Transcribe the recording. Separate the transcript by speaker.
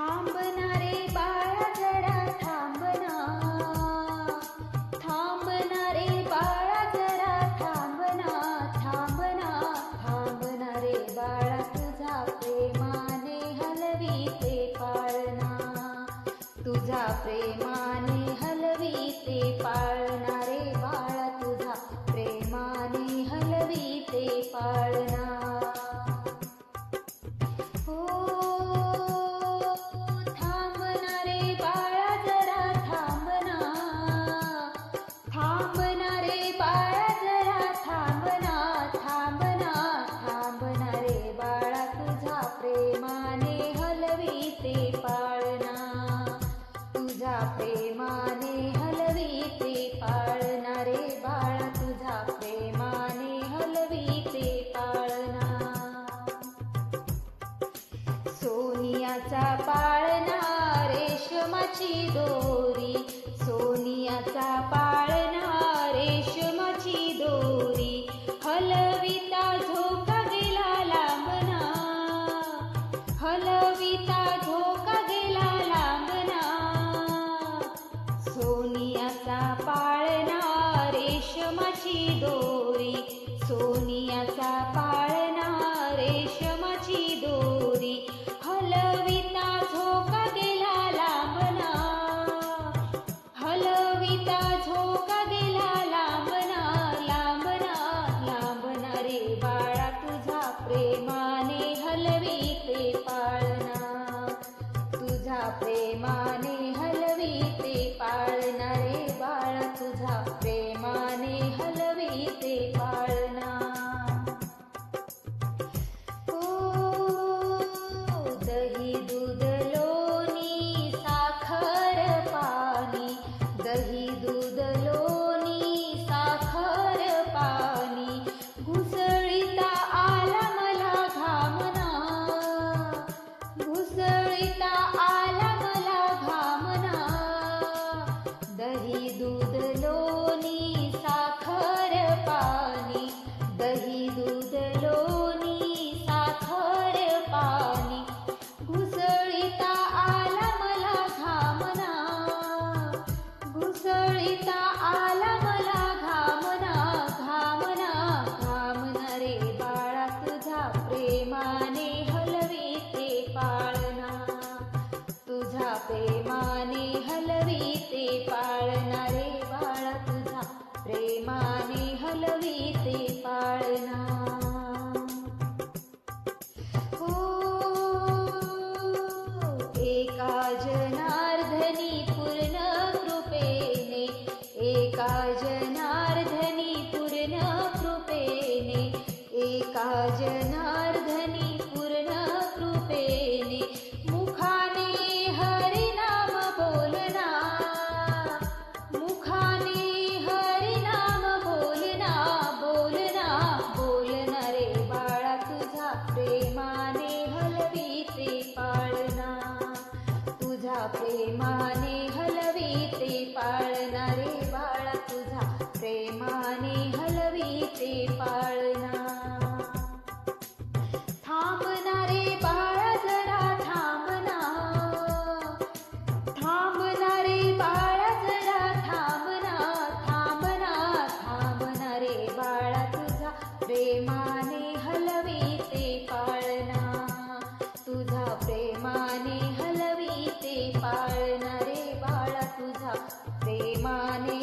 Speaker 1: थांबना रे बाळा जरा थांबना, थांबना रे बाळा जरा थांबना, थांबना, थांबना रे बाळा तुझा प्रेमाने हलवीते पाळणा, तुझा प्रेमाने हलवीते पाळणा रे बाळा तुझा प्रेमाने हलवीते पाळणा. प्रेमाने हलवीते पाळणा, तुझा प्रेमाने हलवीते पाळणा रे बाळा तुझा प्रेमाने हलवीते पाळणा. सोनियाचा पाळणा रेशमाची दोरी, सोनियाचा पाळणा रेशमाची दोरी, हलविता झोका गेला लांबना, हलविता झोका गेला लांबना. सोनियाचा पाळणा रेशमाची दोरी, सोनियाचा पाळणा रेशमाची दोरी, हलविता झोका गेला लांबना, हलविता झोका गेला लांबना, लांबना, लांबना रे बाळा तुझा प्रेमाने हलवीते पाळणा, तुझा प्रेमाने हलवीते पाळणा रे बाळा तुझा प्रेमाने हलवीते पाळणा. दही दूध लोणी साखर पाणी, दही दूध लोणी साखर पाणी, घुसळीता आला मला घामना, घुसळीता आला मला घामना. दही दूध लोणी साखर पाणी, दही दूध लोणी साखर पाणी, घुसळीता आला मला घामना, घुसळीता आला मला घामना, घामना, घामना रे बाळा तुझा प्रेमाने हलवीते पाळणा, तुझा प्रेमाने हलवीते पाळणा रे बाळा तुझा प्रेमाने हलवीते पाळणा. एका जनार्दनी पूर्ण कृपेने, एका जनार्दनी पूर्ण कृपेने, एका जनार्दनी पूर्ण कृपेने, मुखाने हरिनाम बोलना, मुखाने हरिनाम बोलना, बोलना, बोलना रे बाळा तुझा प्रेमाने हलवीते पाळणा, तुझा प्रेमाने हलवीते पाळणा रे बाळा तुझा प्रेमाने हलवीते पाळणा. थांबना रे बाळा जरा थांबना, थांबना रे बाळा जरा थांबना, थांबना, थांबना रे बाळा तुझा प्रेमाने हलवीते पाळणा, तुझा प्रेमाने हलवीते पाळणा रे बाळा तुझा प्रेमाने